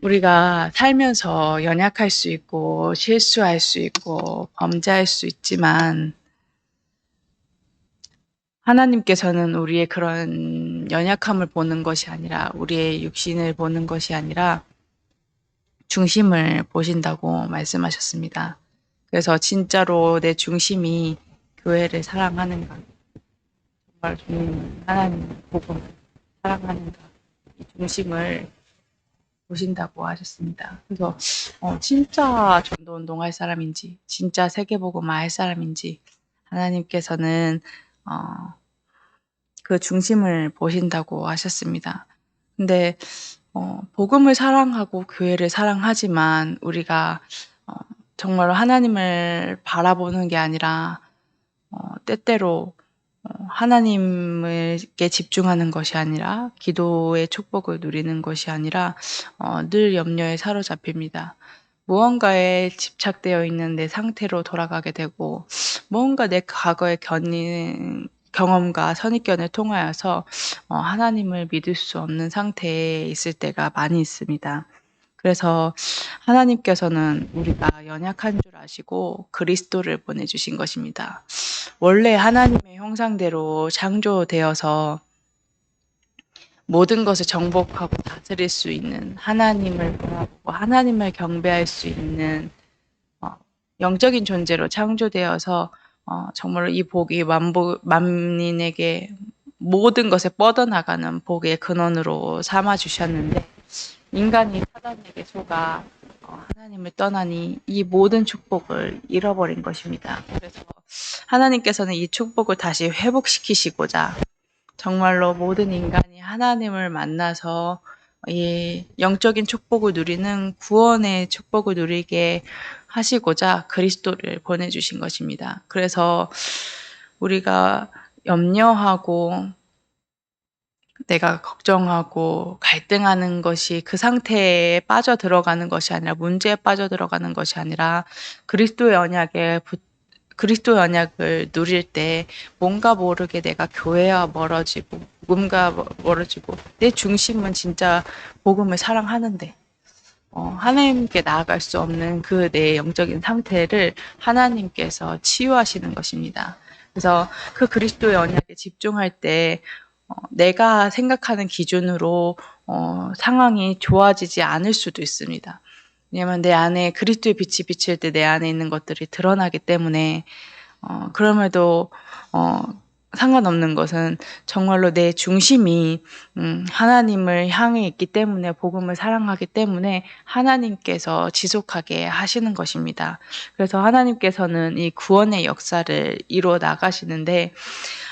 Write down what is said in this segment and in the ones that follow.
우리가 살면서 연약할 수 있고 실수할 수 있고 범죄할 수 있지만 하나님께서는 우리의 그런 연약함을 보는 것이 아니라 우리의 육신을 보는 것이 아니라 중심을 보신다고 말씀하셨습니다. 그래서 진짜로 내 중심이 교회를 사랑하는가, 정말 하나님 복음을 사랑하는가, 이 중심을 보신다고 하셨습니다. 그래서 진짜 전도운동 할 사람인지 진짜 세계복음화 할 사람인지 하나님께서는 그 중심을 보신다고 하셨습니다. 근데 복음을 사랑하고 교회를 사랑하지만 우리가 정말로 하나님을 바라보는 게 아니라 때때로 하나님께 집중하는 것이 아니라 기도의 축복을 누리는 것이 아니라 늘 염려에 사로잡힙니다. 무언가에 집착되어 있는 내 상태로 돌아가게 되고 무언가 내 과거의 경험과 선입견을 통하여서 하나님을 믿을 수 없는 상태에 있을 때가 많이 있습니다. 그래서 하나님께서는 우리가 연약한 줄 아시고 그리스도를 보내주신 것입니다. 원래 하나님의 형상대로 창조되어서 모든 것을 정복하고 다스릴 수 있는 하나님을 바라보고 하나님을 경배할 수 있는 영적인 존재로 창조되어서 정말로 이 복이 만민에게 모든 것을 뻗어나가는 복의 근원으로 삼아주셨는데 인간이 사단에게 속아 하나님을 떠나니 이 모든 축복을 잃어버린 것입니다. 그래서 하나님께서는 이 축복을 다시 회복시키시고자 정말로 모든 인간이 하나님을 만나서 이 영적인 축복을 누리는 구원의 축복을 누리게 하시고자 그리스도를 보내주신 것입니다. 그래서 우리가 염려하고 내가 걱정하고 갈등하는 것이 그 상태에 빠져들어가는 것이 아니라 문제에 빠져들어가는 것이 아니라 그리스도의 언약을 누릴 때 뭔가 모르게 내가 교회와 멀어지고 복음과 멀어지고 내 중심은 진짜 복음을 사랑하는데 하나님께 나아갈 수 없는 그 내 영적인 상태를 하나님께서 치유하시는 것입니다. 그래서 그 그리스도의 언약에 집중할 때 내가 생각하는 기준으로 상황이 좋아지지 않을 수도 있습니다. 왜냐하면 내 안에 그리스도의 빛이 비칠 때 내 안에 있는 것들이 드러나기 때문에 그럼에도 상관없는 것은 정말로 내 중심이 하나님을 향해 있기 때문에 복음을 사랑하기 때문에 하나님께서 지속하게 하시는 것입니다. 그래서 하나님께서는 이 구원의 역사를 이루어 나가시는데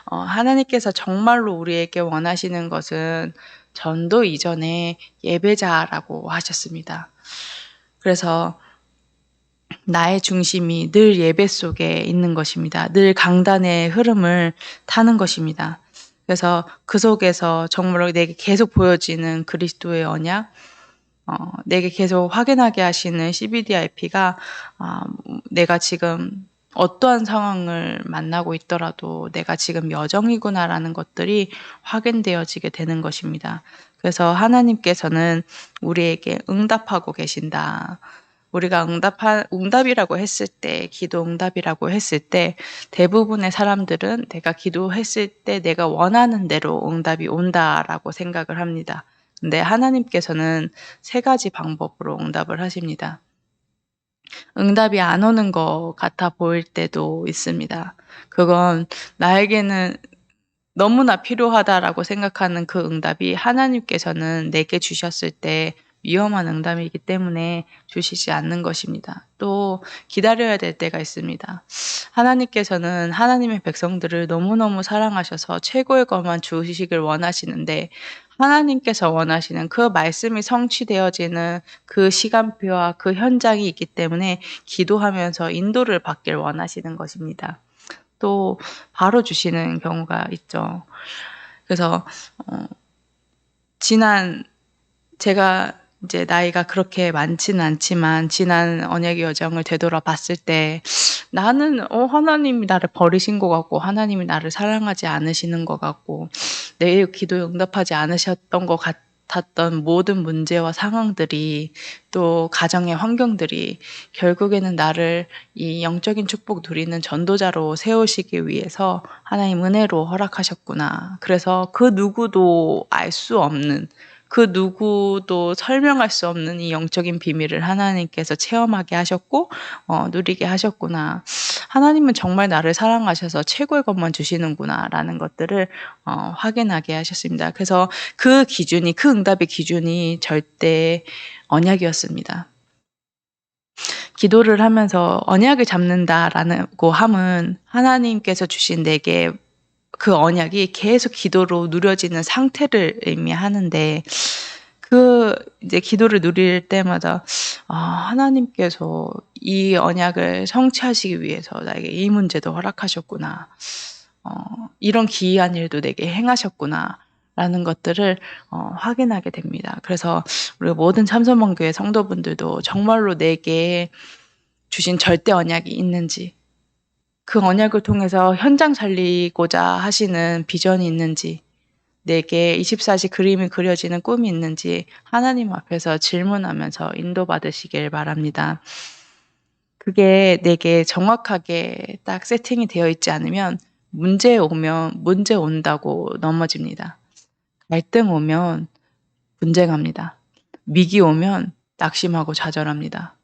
하나님께서 정말로 우리에게 원하시는 것은 전도 이전에 예배자라고 하셨습니다. 그래서 나의 중심이 늘 예배 속에 있는 것입니다. 늘 강단의 흐름을 타는 것입니다. 그래서 그 속에서 정말로 내게 계속 보여지는 그리스도의 언약, 내게 계속 확인하게 하시는 CBDIP가 내가 지금 어떠한 상황을 만나고 있더라도 내가 지금 여정이구나라는 것들이 확인되어지게 되는 것입니다. 그래서 하나님께서는 우리에게 응답하고 계신다. 우리가 응답이라고 했을 때, 기도 응답이라고 했을 때 대부분의 사람들은 내가 기도했을 때 내가 원하는 대로 응답이 온다라고 생각을 합니다. 근데 하나님께서는 세 가지 방법으로 응답을 하십니다. 응답이 안 오는 것 같아 보일 때도 있습니다. 그건 나에게는 너무나 필요하다라고 생각하는 그 응답이 하나님께서는 내게 주셨을 때 위험한 응답이기 때문에 주시지 않는 것입니다. 또 기다려야 될 때가 있습니다. 하나님께서는 하나님의 백성들을 너무너무 사랑하셔서 최고의 것만 주시길 원하시는데 하나님께서 원하시는 그 말씀이 성취되어지는 그 시간표와 그 현장이 있기 때문에 기도하면서 인도를 받길 원하시는 것입니다. 또 바로 주시는 경우가 있죠. 그래서 제가 이제 나이가 그렇게 많지는 않지만 지난 언약의 여정을 되돌아봤을 때 나는 하나님이 나를 버리신 것 같고 하나님이 나를 사랑하지 않으시는 것 같고 내 기도에 응답하지 않으셨던 것 같았던 모든 문제와 상황들이 또 가정의 환경들이 결국에는 나를 이 영적인 축복 누리는 전도자로 세우시기 위해서 하나님 은혜로 허락하셨구나. 그래서 그 누구도 알 수 없는 그 누구도 설명할 수 없는 이 영적인 비밀을 하나님께서 체험하게 하셨고 누리게 하셨구나. 하나님은 정말 나를 사랑하셔서 최고의 것만 주시는구나라는 것들을 확인하게 하셨습니다. 그래서 그 기준이 그 응답의 기준이 절대 언약이었습니다. 기도를 하면서 언약을 잡는다라고 함은 하나님께서 주신 내게 그 언약이 계속 기도로 누려지는 상태를 의미하는데 이제 기도를 누릴 때마다 하나님께서 이 언약을 성취하시기 위해서 나에게 이 문제도 허락하셨구나. 이런 기이한 일도 내게 행하셨구나. 라는 것들을 확인하게 됩니다. 그래서 우리 모든 참선번교회 성도분들도 정말로 내게 주신 절대 언약이 있는지 그 언약을 통해서 현장 살리고자 하시는 비전이 있는지 내게 24시 그림이 그려지는 꿈이 있는지 하나님 앞에서 질문하면서 인도받으시길 바랍니다. 그게 내게 정확하게 딱 세팅이 되어 있지 않으면 문제 온다고 넘어집니다. 갈등 오면 분쟁합니다. 위기 오면 낙심하고 좌절합니다.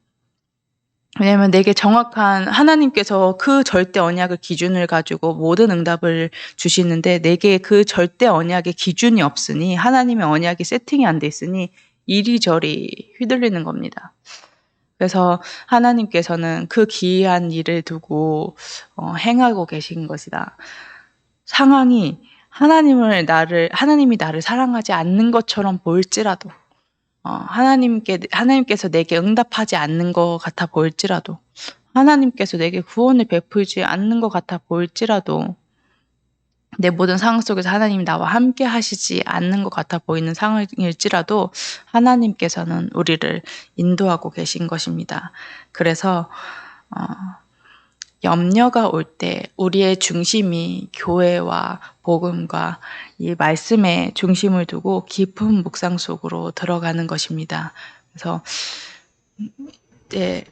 왜냐하면 내게 정확한 하나님께서 그 절대 언약을 기준을 가지고 모든 응답을 주시는데 내게 그 절대 언약의 기준이 없으니 하나님의 언약이 세팅이 안 돼 있으니 이리저리 휘둘리는 겁니다. 그래서 하나님께서는 그 기이한 일을 두고 행하고 계신 것이다. 상황이 하나님이 나를 사랑하지 않는 것처럼 보일지라도 하나님께서 내게 응답하지 않는 것 같아 보일지라도, 하나님께서 내게 구원을 베풀지 않는 것 같아 보일지라도, 내 모든 상황 속에서 하나님이 나와 함께 하시지 않는 것 같아 보이는 상황일지라도, 하나님께서는 우리를 인도하고 계신 것입니다. 그래서, 염려가 올 때 우리의 중심이 교회와 복음과 이 말씀에 중심을 두고 깊은 묵상 속으로 들어가는 것입니다. 그래서 이제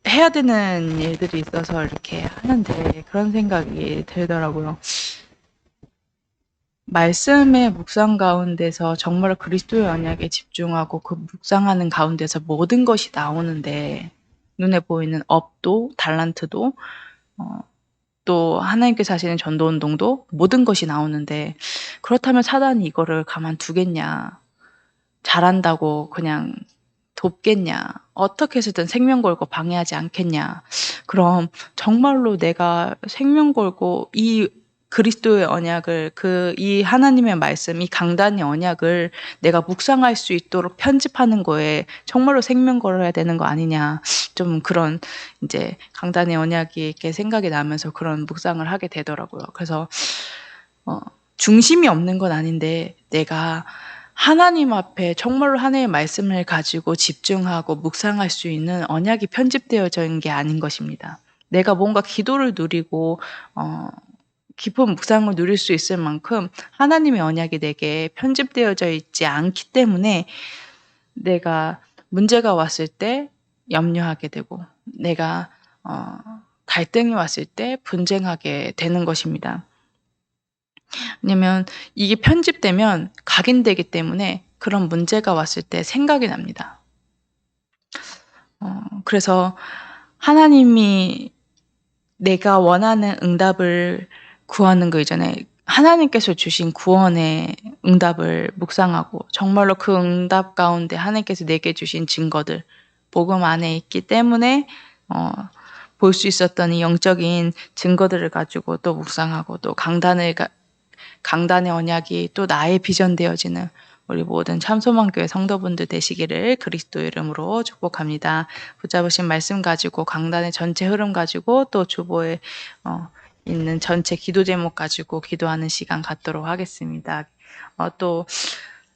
해야 되는 일들이 있어서 이렇게 하는데 그런 생각이 들더라고요. 말씀의 묵상 가운데서 정말 그리스도의 언약에 집중하고 그 묵상하는 가운데서 모든 것이 나오는데 눈에 보이는 업도 달란트도 또 하나님께서 하시는 전도운동도 모든 것이 나오는데 그렇다면 사단이 이거를 가만두겠냐, 잘한다고 그냥 돕겠냐, 어떻게 해서든 생명 걸고 방해하지 않겠냐. 그럼 정말로 내가 생명 걸고 이 그리스도의 언약을 이 하나님의 말씀, 이 강단의 언약을 내가 묵상할 수 있도록 편집하는 거에 정말로 생명 걸어야 되는 거 아니냐. 좀 그런 이제 강단의 언약이 이렇게 생각이 나면서 그런 묵상을 하게 되더라고요. 그래서 중심이 없는 건 아닌데 내가 하나님 앞에 정말로 하나님의 말씀을 가지고 집중하고 묵상할 수 있는 언약이 편집되어져 있는 게 아닌 것입니다. 내가 뭔가 기도를 누리고 깊은 묵상을 누릴 수 있을 만큼 하나님의 언약이 내게 편집되어져 있지 않기 때문에 내가 문제가 왔을 때 염려하게 되고 내가 갈등이 왔을 때 분쟁하게 되는 것입니다. 왜냐면 이게 편집되면 각인되기 때문에 그런 문제가 왔을 때 생각이 납니다. 그래서 하나님이 내가 원하는 응답을 구하는 거 이전에 하나님께서 주신 구원의 응답을 묵상하고 정말로 그 응답 가운데 하나님께서 내게 주신 증거들, 복음 안에 있기 때문에 볼 수 있었던 이 영적인 증거들을 가지고 또 묵상하고 또 강단의 언약이 또 나의 비전 되어지는 우리 모든 참소망교회 성도분들 되시기를 그리스도 이름으로 축복합니다. 붙잡으신 말씀 가지고 강단의 전체 흐름 가지고 또 주보에 있는 전체 기도 제목 가지고 기도하는 시간 갖도록 하겠습니다. 또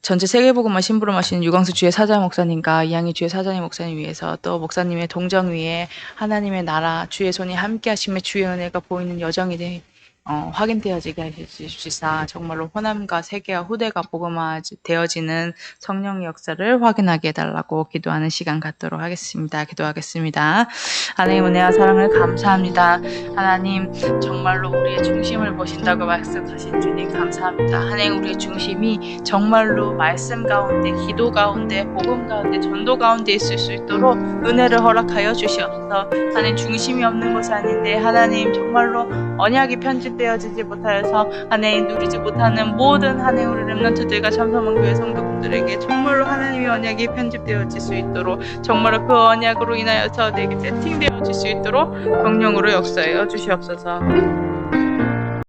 전체 세계복음화 심부름하시는 유광수 주의 사자 목사님과 이양희 주의 사장님 목사님 위해서 또 목사님의 동정 위에 하나님의 나라 주의 손이 함께하심에 주의 은혜가 보이는 여정이 확인되어지게 하시옵시사 정말로 호남과 세계와 후대가 복음화 되어지는 성령의 역사를 확인하게 해달라고 기도하는 시간 갖도록 하겠습니다. 기도하겠습니다. 하나님 은혜와 사랑을 감사합니다. 하나님 정말로 우리의 중심을 보신다고 말씀하신 주님 감사합니다. 하나님 우리의 중심이 정말로 말씀 가운데 기도 가운데 복음 가운데 전도 가운데 있을 수 있도록 은혜를 허락하여 주시옵소서. 하나님 중심이 없는 것이 아닌데 하나님 정말로 언약이 편집되어지지 못하여서 하나님 누리지 못하는 모든 하나님 우리 렘넌트들과 참소망교회 성도분들에게 정말로 하나님의 언약이 편집되어질 수 있도록 정말로 그 언약으로 인하여서 내게 세팅되어질 수 있도록 성령으로 역사하여 주시옵소서.